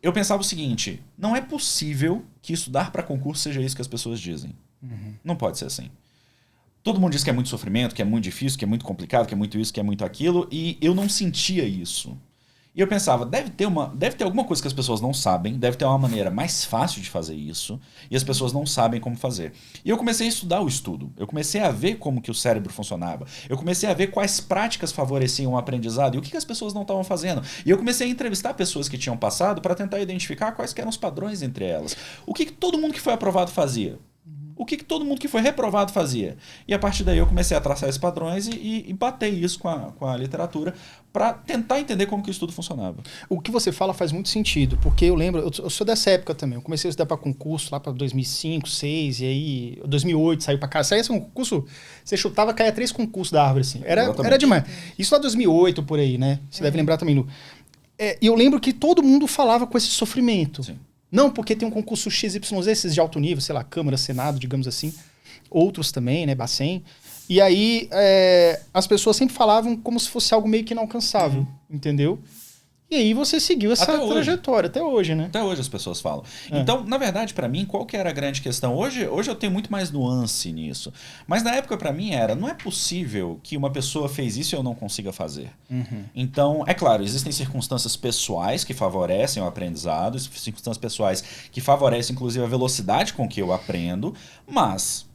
eu pensava o seguinte, não é possível que estudar para concurso seja isso que as pessoas dizem. Não pode ser assim. Todo mundo diz que é muito sofrimento, que é muito difícil, que é muito complicado, que é muito isso, que é muito aquilo, e eu não sentia isso. E eu pensava, deve ter alguma coisa que as pessoas não sabem, deve ter uma maneira mais fácil de fazer isso, e as pessoas não sabem como fazer. E eu comecei a estudar o estudo, eu comecei a ver como que o cérebro funcionava, eu comecei a ver quais práticas favoreciam o aprendizado e o que as pessoas não estavam fazendo. E eu comecei a entrevistar pessoas que tinham passado para tentar identificar quais que eram os padrões entre elas. O que todo mundo que foi aprovado fazia? O que todo mundo que foi reprovado fazia? E a partir daí eu comecei a traçar esses padrões e bater isso com a literatura para tentar entender como que o estudo funcionava. O que você fala faz muito sentido, porque eu lembro, eu sou dessa época também, eu comecei a estudar para concurso lá para 2005, 2006, e aí 2008 saiu para casa. Saía um concurso, você chutava, caía 3 concursos da árvore, assim. Era demais. Isso lá 2008, por aí, né? Você deve lembrar também. E eu lembro que todo mundo falava com esse sofrimento. Sim. Não, porque tem um concurso XYZ, esses de alto nível, sei lá, Câmara, Senado, digamos assim. Outros também, né, Bacen. E aí as pessoas sempre falavam como se fosse algo meio que inalcançável, entendeu? E aí você seguiu essa trajetória até hoje, né? Até hoje as pessoas falam. Então, na verdade, para mim, qual que era a grande questão? Hoje eu tenho muito mais nuance nisso. Mas na época, para mim, não é possível que uma pessoa fez isso e eu não consiga fazer. Então, é claro, existem circunstâncias pessoais que favorecem o aprendizado, circunstâncias pessoais que favorecem, inclusive, a velocidade com que eu aprendo, mas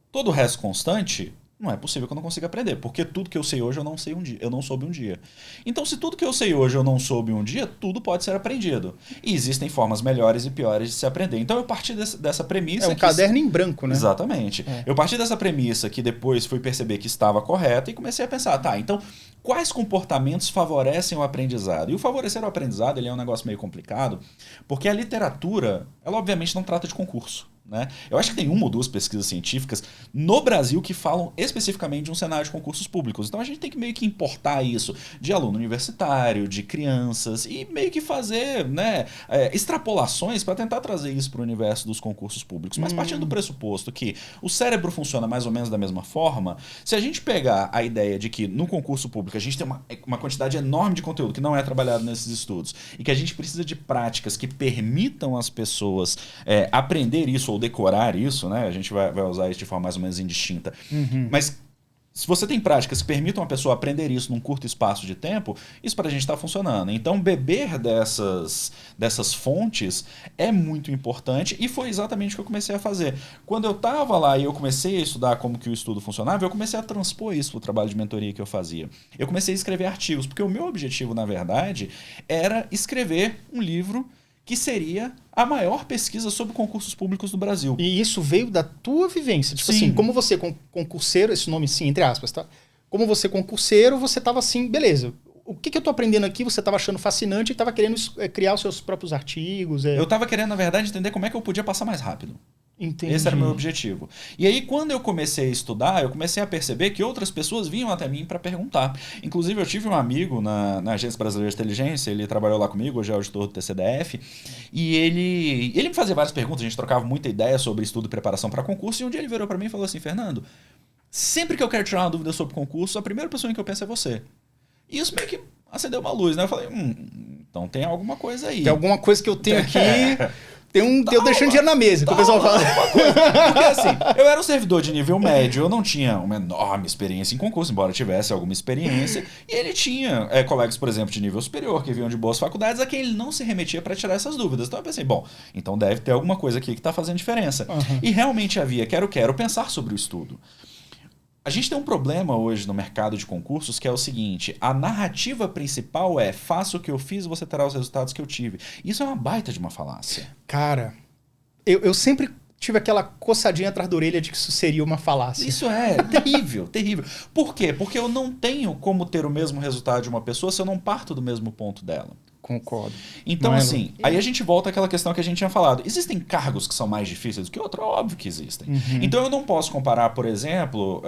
todo o resto constante, não é possível que eu não consiga aprender, porque tudo que eu sei hoje eu não sei um dia, eu não soube um dia. Então, se tudo que eu sei hoje eu não soube um dia, tudo pode ser aprendido. E existem formas melhores e piores de se aprender. Então, eu parti dessa premissa... É um caderno em branco, né? Exatamente. Eu parti dessa premissa que depois fui perceber que estava correta e comecei a pensar, tá, então, quais comportamentos favorecem o aprendizado? E o favorecer o aprendizado, ele é um negócio meio complicado, porque a literatura, ela obviamente não trata de concurso. Né? Eu acho que tem 1 ou 2 pesquisas científicas no Brasil que falam especificamente de um cenário de concursos públicos. Então a gente tem que meio que importar isso de aluno universitário, de crianças e meio que fazer, né, extrapolações para tentar trazer isso para o universo dos concursos públicos. Mas partindo do pressuposto que o cérebro funciona mais ou menos da mesma forma, se a gente pegar a ideia de que no concurso público a gente tem uma quantidade enorme de conteúdo que não é trabalhado nesses estudos e que a gente precisa de práticas que permitam às pessoas aprender isso ou decorar isso, né? A gente vai usar isso de forma mais ou menos indistinta. Mas se você tem práticas que permitam a pessoa aprender isso num curto espaço de tempo, isso para a gente está funcionando. Então, beber dessas fontes é muito importante e foi exatamente o que eu comecei a fazer. Quando eu estava lá e eu comecei a estudar como que o estudo funcionava, eu comecei a transpor isso para o trabalho de mentoria que eu fazia. Eu comecei a escrever artigos, porque o meu objetivo, na verdade, era escrever um livro que seria a maior pesquisa sobre concursos públicos do Brasil. E isso veio da tua vivência. Tipo assim, como você concurseiro, esse nome sim, entre aspas, tá? Como você concurseiro, você tava assim, beleza. O que eu tô aprendendo aqui, você tava achando fascinante e tava querendo criar os seus próprios artigos. Eu tava querendo, na verdade, entender como é que eu podia passar mais rápido. Entendi. Esse era o meu objetivo. E aí, quando eu comecei a estudar, eu comecei a perceber que outras pessoas vinham até mim para perguntar. Inclusive, eu tive um amigo na Agência Brasileira de Inteligência, ele trabalhou lá comigo, hoje é auditor do TCDF, e ele me fazia várias perguntas, a gente trocava muita ideia sobre estudo e preparação para concurso, e um dia ele virou para mim e falou assim, Fernando, sempre que eu quero tirar uma dúvida sobre concurso, a primeira pessoa em que eu penso é você. E isso meio que acendeu uma luz, né? Eu falei, então tem alguma coisa aí. Tem alguma coisa que eu tenho aqui... Eu deixando dinheiro na mesa, que o pessoal fala. Porque assim, eu era um servidor de nível médio, eu não tinha uma enorme experiência em concurso, embora eu tivesse alguma experiência. E ele tinha colegas, por exemplo, de nível superior, que vinham de boas faculdades, a quem ele não se remetia para tirar essas dúvidas. Então eu pensei, bom, então deve ter alguma coisa aqui que está fazendo diferença. E realmente havia, quero pensar sobre o estudo. A gente tem um problema hoje no mercado de concursos que é o seguinte, a narrativa principal é faça o que eu fiz e você terá os resultados que eu tive. Isso é uma baita de uma falácia. Cara, eu sempre tive aquela coçadinha atrás da orelha de que isso seria uma falácia. Isso é terrível, terrível. Por quê? Porque eu não tenho como ter o mesmo resultado de uma pessoa se eu não parto do mesmo ponto dela. Concordo. Então, assim, aí a gente volta àquela questão que a gente tinha falado. Existem cargos que são mais difíceis do que outros? Óbvio que existem. Então, eu não posso comparar, por exemplo,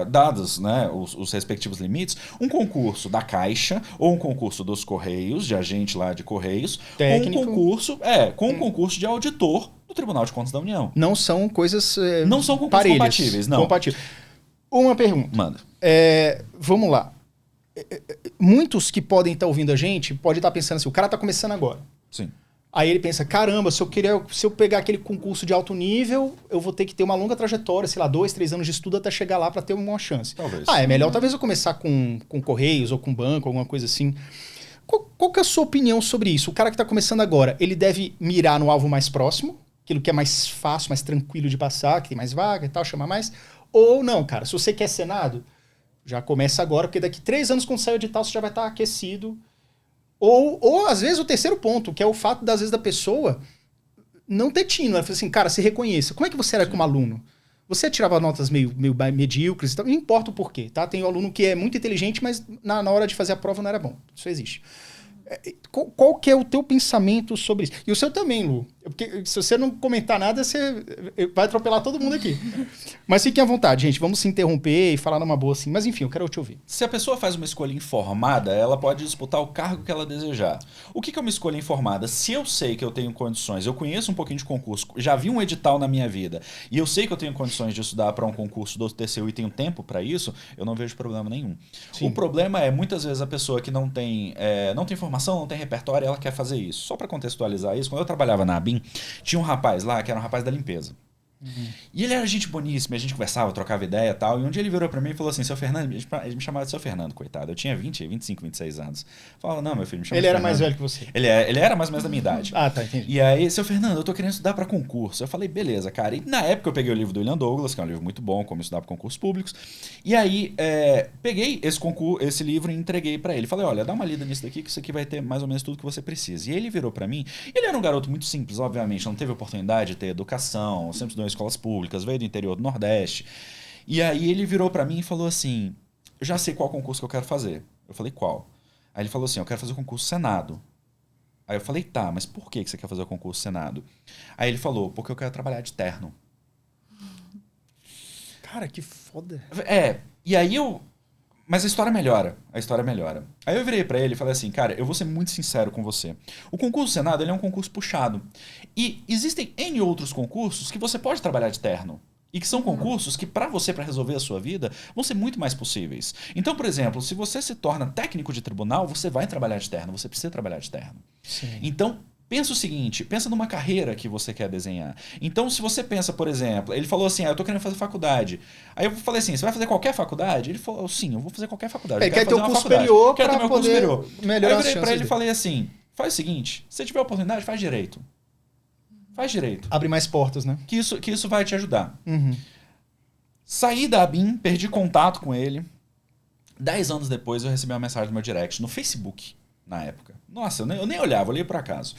dados, né, os respectivos limites, um concurso da Caixa ou um concurso dos Correios, de agente lá de Correios, técnico. Com um concurso de auditor do Tribunal de Contas da União. Não são coisas não são concursos compatíveis, não. Compatíveis. Uma pergunta. Manda. Vamos lá. Muitos que podem estar ouvindo a gente podem estar pensando assim, o cara está começando agora. Sim. Aí ele pensa, caramba, se eu pegar aquele concurso de alto nível, eu vou ter que ter uma longa trajetória, sei lá, 2, 3 anos de estudo até chegar lá para ter uma chance. Talvez. É melhor talvez eu começar com Correios ou com banco, alguma coisa assim. Qual que é a sua opinião sobre isso? O cara que está começando agora, ele deve mirar no alvo mais próximo, aquilo que é mais fácil, mais tranquilo de passar, que tem mais vaga e tal, chamar mais? Ou não, cara, se você quer Senado, já começa agora, porque daqui 3 anos, quando sair o edital, você já vai estar aquecido. Ou, às vezes, o terceiro ponto, que é o fato, às vezes, da pessoa não ter tino. Ela fala assim, cara, se reconheça. Como é que você era como aluno? Você tirava notas meio medíocres e tal, não importa o porquê, tá? Tem um aluno que é muito inteligente, mas na hora de fazer a prova não era bom. Isso existe. Qual que é o teu pensamento sobre isso? E o seu também, Lu. Porque se você não comentar nada, você vai atropelar todo mundo aqui. Mas fiquem à vontade, gente. Vamos se interromper e falar numa boa assim. Mas enfim, eu quero te ouvir. Se a pessoa faz uma escolha informada, ela pode disputar o cargo que ela desejar. O que é uma escolha informada? Se eu sei que eu tenho condições, eu conheço um pouquinho de concurso, já vi um edital na minha vida, e eu sei que eu tenho condições de estudar para um concurso do TCU e tenho tempo para isso, eu não vejo problema nenhum. Sim. O problema é, muitas vezes, a pessoa que não tem formação, não tem repertório, ela quer fazer isso. Só para contextualizar isso, quando eu trabalhava na ABIN, tinha um rapaz lá, que era um rapaz da limpeza. Uhum. E ele era gente boníssima, a gente conversava, trocava ideia e tal. E um dia ele virou pra mim e falou assim, seu Fernando, ele me chamava de seu Fernando, coitado. Eu tinha 25, 26 anos. Falava, não, meu filho, me chama de Ele era Fernando. Mais velho que você. Ele era mais ou menos da minha idade. Ah, tá, entendi. E aí, seu Fernando, eu tô querendo estudar pra concurso. Eu falei, beleza, cara. E na época eu peguei o livro do William Douglas, que é um livro muito bom, como estudar pra concursos públicos. E aí, peguei esse livro e entreguei pra ele. Falei, olha, dá uma lida nisso daqui, que isso aqui vai ter mais ou menos tudo que você precisa. E ele virou pra mim, ele era um garoto muito simples, obviamente, não teve oportunidade de ter educação, sempre estudou em escolas públicas, veio do interior do Nordeste. E aí ele virou pra mim e falou assim, eu já sei qual concurso que eu quero fazer. Eu falei, qual? Aí ele falou assim, eu quero fazer o concurso Senado. Aí eu falei, tá, mas por que você quer fazer o concurso Senado? Aí ele falou, porque eu quero trabalhar de terno. Cara, que foda. E aí mas a história melhora. Aí eu virei pra ele e falei assim, cara, eu vou ser muito sincero com você. O concurso Senado, ele é um concurso puxado. E existem N outros concursos que você pode trabalhar de terno. E que são concursos que, para resolver a sua vida, vão ser muito mais possíveis. Então, por exemplo, se você se torna técnico de tribunal, você vai trabalhar de terno, você precisa trabalhar de terno. Sim. Então, pensa o seguinte, pensa numa carreira que você quer desenhar. Então, se você pensa, por exemplo, ele falou assim, eu tô querendo fazer faculdade. Aí eu falei assim, você vai fazer qualquer faculdade? Ele falou, sim, eu vou fazer qualquer faculdade. Ele quer ter um curso superior para poder melhorar. Aí eu virei pra ele e falei assim, faz o seguinte, se você tiver oportunidade, faz direito. Faz direito. Abre mais portas, né? Que isso vai te ajudar. Uhum. Saí da ABIN, perdi contato com ele. 10 anos depois eu recebi uma mensagem no meu direct, no Facebook, na época. Nossa, eu nem olhava, olhei por acaso.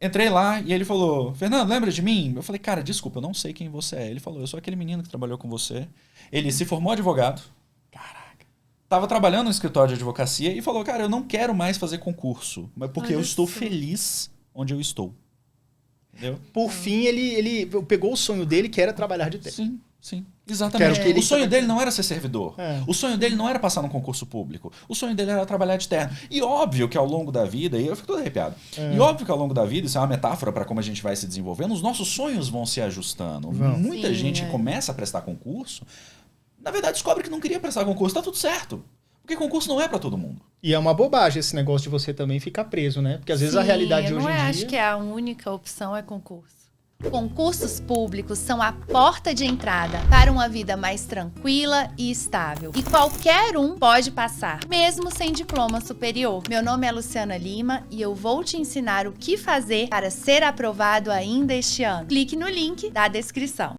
Entrei lá e ele falou, Fernando, lembra de mim? Eu falei, cara, desculpa, eu não sei quem você é. Ele falou, eu sou aquele menino que trabalhou com você. Ele se formou advogado. Caraca. Tava trabalhando no escritório de advocacia e falou, cara, eu não quero mais fazer concurso, mas porque eu estou feliz onde eu estou. Entendeu? Por fim, ele pegou o sonho dele, que era trabalhar de terno. Sim, exatamente. O sonho dele não era ser servidor. O sonho dele não era passar num concurso público. O sonho dele era trabalhar de terno. E óbvio que ao longo da vida, e eu fico todo arrepiado, e óbvio que ao longo da vida, isso é uma metáfora para como a gente vai se desenvolvendo, os nossos sonhos vão se ajustando. Muita gente começa a prestar concurso, na verdade descobre que não queria prestar concurso, tá tudo certo. Porque concurso não é para todo mundo. E é uma bobagem esse negócio de você também ficar preso, né? Porque às vezes a realidade hoje em dia... Eu não acho que a única opção é concurso. Concursos públicos são a porta de entrada para uma vida mais tranquila e estável. E qualquer um pode passar, mesmo sem diploma superior. Meu nome é Luciana Lima e eu vou te ensinar o que fazer para ser aprovado ainda este ano. Clique no link da descrição.